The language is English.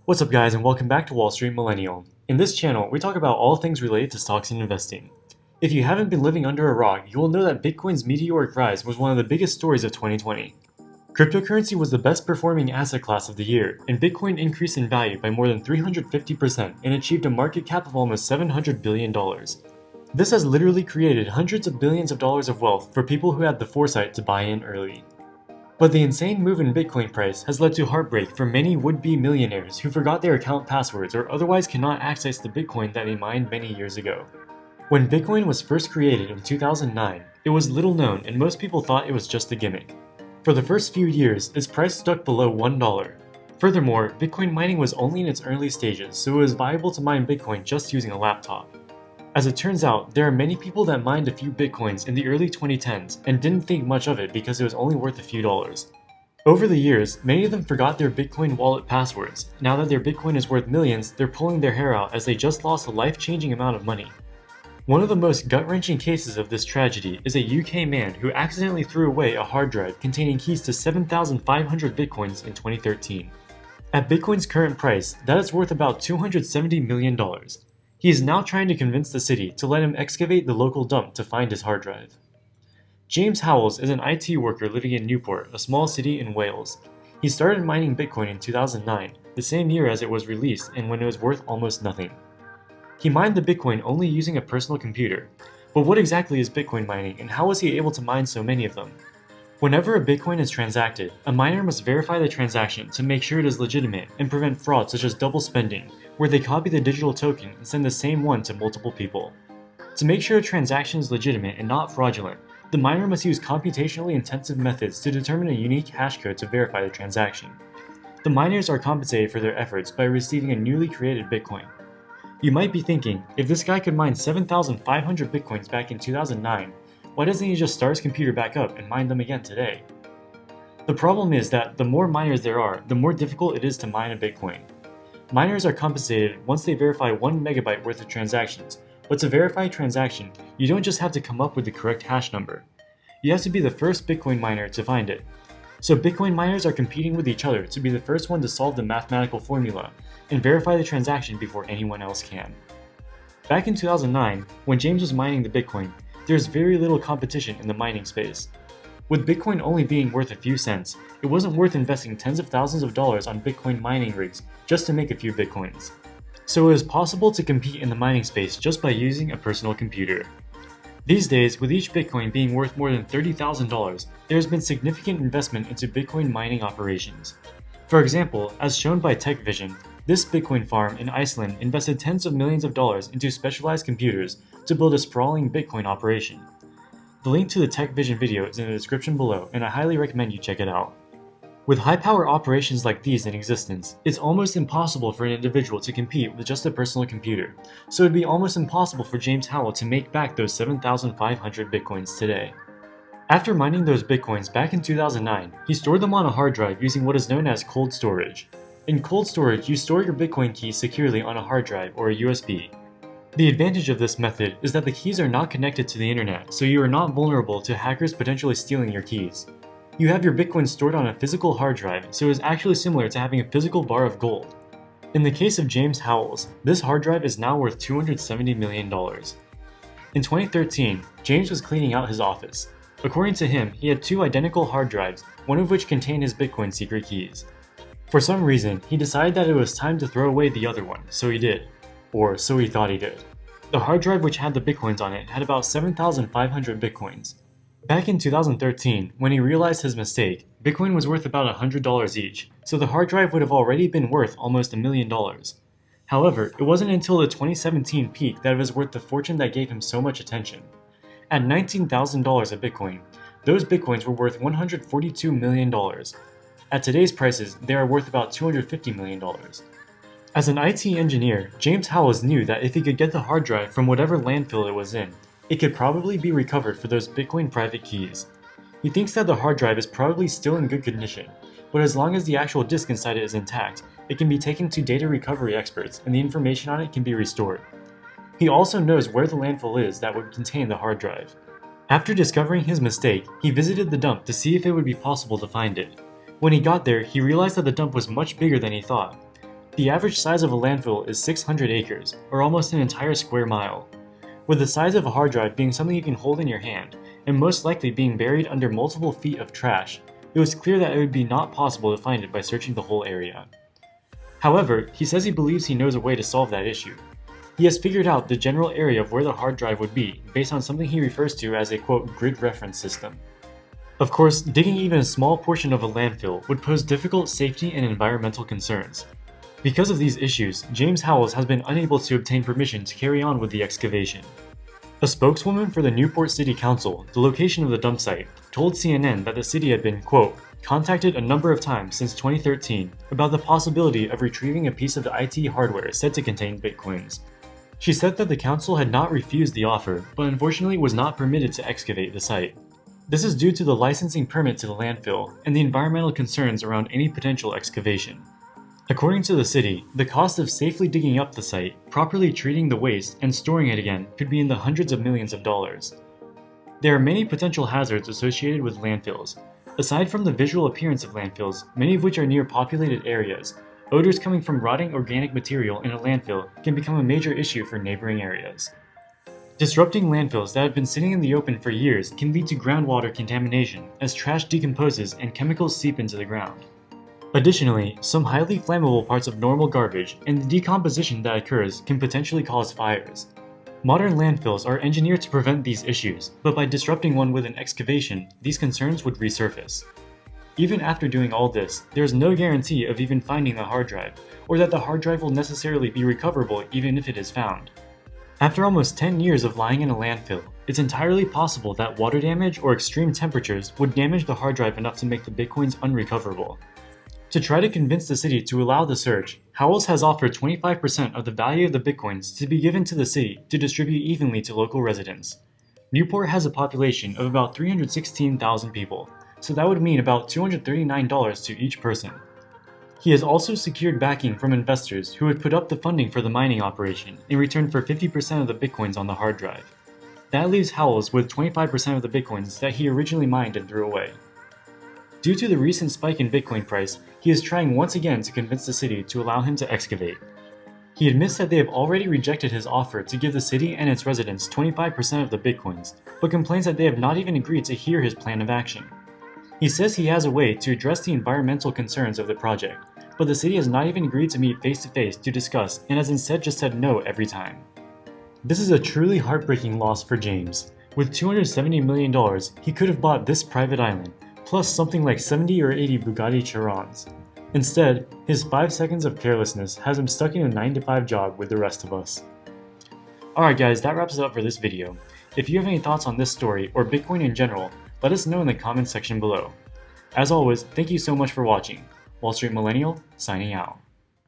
What's up guys and welcome back to Wall Street Millennial. In this channel, we talk about all things related to stocks and investing. If you haven't been living under a rock, you will know that Bitcoin's meteoric rise was one of the biggest stories of 2020. Cryptocurrency was the best performing asset class of the year, and Bitcoin increased in value by more than 350% and achieved a market cap of almost $700 billion. This has literally created hundreds of billions of dollars of wealth for people who had the foresight to buy in early. But the insane move in Bitcoin price has led to heartbreak for many would-be millionaires who forgot their account passwords or otherwise cannot access the Bitcoin that they mined many years ago. When Bitcoin was first created in 2009, it was little known and most people thought it was just a gimmick. For the first few years, its price stuck below $1. Furthermore, Bitcoin mining was only in its early stages, so it was viable to mine Bitcoin just using a laptop. As it turns out, there are many people that mined a few Bitcoins in the early 2010s and didn't think much of it because it was only worth a few dollars. Over the years, many of them forgot their Bitcoin wallet passwords. Now that their Bitcoin is worth millions, they're pulling their hair out as they just lost a life-changing amount of money. One of the most gut-wrenching cases of this tragedy is a UK man who accidentally threw away a hard drive containing keys to 7,500 Bitcoins in 2013. At Bitcoin's current price, that is worth about $270 million. He is now trying to convince the city to let him excavate the local dump to find his hard drive. James Howell is an IT worker living in Newport, a small city in Wales. He started mining Bitcoin in 2009, the same year as it was released and when it was worth almost nothing. He mined the Bitcoin only using a personal computer. But what exactly is Bitcoin mining and how was he able to mine so many of them? Whenever a Bitcoin is transacted, a miner must verify the transaction to make sure it is legitimate and prevent fraud such as double spending, where they copy the digital token and send the same one to multiple people. To make sure a transaction is legitimate and not fraudulent, the miner must use computationally intensive methods to determine a unique hash code to verify the transaction. The miners are compensated for their efforts by receiving a newly created Bitcoin. You might be thinking, if this guy could mine 7,500 Bitcoins back in 2009, why doesn't he just start his computer back up and mine them again today? The problem is that the more miners there are, the more difficult it is to mine a Bitcoin. Miners are compensated once they verify 1 megabyte worth of transactions, but to verify a transaction, you don't just have to come up with the correct hash number. You have to be the first Bitcoin miner to find it. So Bitcoin miners are competing with each other to be the first one to solve the mathematical formula and verify the transaction before anyone else can. Back in 2009, when James was mining the Bitcoin, there was very little competition in the mining space. With Bitcoin only being worth a few cents, it wasn't worth investing tens of thousands of dollars on Bitcoin mining rigs just to make a few Bitcoins. So it was possible to compete in the mining space just by using a personal computer. These days, with each Bitcoin being worth more than $30,000, there has been significant investment into Bitcoin mining operations. For example, as shown by TechVision, this Bitcoin farm in Iceland invested tens of millions of dollars into specialized computers to build a sprawling Bitcoin operation. The link to the TechVision video is in the description below, and I highly recommend you check it out. With high-power operations like these in existence, it's almost impossible for an individual to compete with just a personal computer, so it'd be almost impossible for James Howell to make back those 7,500 Bitcoins today. After mining those Bitcoins back in 2009, he stored them on a hard drive using what is known as cold storage. In cold storage, you store your Bitcoin keys securely on a hard drive or a USB. The advantage of this method is that the keys are not connected to the internet, so you are not vulnerable to hackers potentially stealing your keys. You have your Bitcoin stored on a physical hard drive, so it is actually similar to having a physical bar of gold. In the case of James Howell's, this hard drive is now worth $270 million. In 2013, James was cleaning out his office. According to him, he had 2 identical hard drives, one of which contained his Bitcoin secret keys. For some reason, he decided that it was time to throw away the other one, so he did. Or so he thought he did. The hard drive which had the Bitcoins on it had about 7,500 Bitcoins. Back in 2013, when he realized his mistake, Bitcoin was worth about $100 each, so the hard drive would have already been worth almost $1 million. However, it wasn't until the 2017 peak that it was worth the fortune that gave him so much attention. At $19,000 a Bitcoin, those Bitcoins were worth $142 million. At today's prices, they are worth about $250 million. As an IT engineer, James Howell knew that if he could get the hard drive from whatever landfill it was in, it could probably be recovered for those Bitcoin private keys. He thinks that the hard drive is probably still in good condition, but as long as the actual disk inside it is intact, it can be taken to data recovery experts and the information on it can be restored. He also knows where the landfill is that would contain the hard drive. After discovering his mistake, he visited the dump to see if it would be possible to find it. When he got there, he realized that the dump was much bigger than he thought. The average size of a landfill is 600 acres, or almost an entire square mile. With the size of a hard drive being something you can hold in your hand, and most likely being buried under multiple feet of trash, it was clear that it would be not possible to find it by searching the whole area. However, he says he believes he knows a way to solve that issue. He has figured out the general area of where the hard drive would be based on something he refers to as a quote grid reference system. Of course, digging even a small portion of a landfill would pose difficult safety and environmental concerns. Because of these issues, James Howell has been unable to obtain permission to carry on with the excavation. A spokeswoman for the Newport City Council, the location of the dump site, told CNN that the city had been, quote, contacted a number of times since 2013 about the possibility of retrieving a piece of the IT hardware said to contain Bitcoins. She said that the council had not refused the offer, but unfortunately was not permitted to excavate the site. This is due to the licensing permit to the landfill and the environmental concerns around any potential excavation. According to the city, the cost of safely digging up the site, properly treating the waste, and storing it again could be in the hundreds of millions of dollars. There are many potential hazards associated with landfills. Aside from the visual appearance of landfills, many of which are near populated areas, odors coming from rotting organic material in a landfill can become a major issue for neighboring areas. Disrupting landfills that have been sitting in the open for years can lead to groundwater contamination as trash decomposes and chemicals seep into the ground. Additionally, some highly flammable parts of normal garbage and the decomposition that occurs can potentially cause fires. Modern landfills are engineered to prevent these issues, but by disrupting one with an excavation, these concerns would resurface. Even after doing all this, there is no guarantee of even finding the hard drive, or that the hard drive will necessarily be recoverable even if it is found. After almost 10 years of lying in a landfill, it's entirely possible that water damage or extreme temperatures would damage the hard drive enough to make the Bitcoins unrecoverable. To try to convince the city to allow the search, Howells has offered 25% of the value of the Bitcoins to be given to the city to distribute evenly to local residents. Newport has a population of about 316,000 people, so that would mean about $239 to each person. He has also secured backing from investors who would put up the funding for the mining operation in return for 50% of the Bitcoins on the hard drive. That leaves Howells with 25% of the Bitcoins that he originally mined and threw away. Due to the recent spike in Bitcoin price, he is trying once again to convince the city to allow him to excavate. He admits that they have already rejected his offer to give the city and its residents 25% of the Bitcoins, but complains that they have not even agreed to hear his plan of action. He says he has a way to address the environmental concerns of the project, but the city has not even agreed to meet face-to-face to discuss and has instead just said no every time. This is a truly heartbreaking loss for James. With $270 million, he could have bought this private island, plus something like 70 or 80 Bugatti Chirons. Instead, his 5 seconds of carelessness has him stuck in a 9-to-5 job with the rest of us. Alright guys, that wraps it up for this video. If you have any thoughts on this story or Bitcoin in general, let us know in the comments section below. As always, thank you so much for watching. Wall Street Millennial, signing out.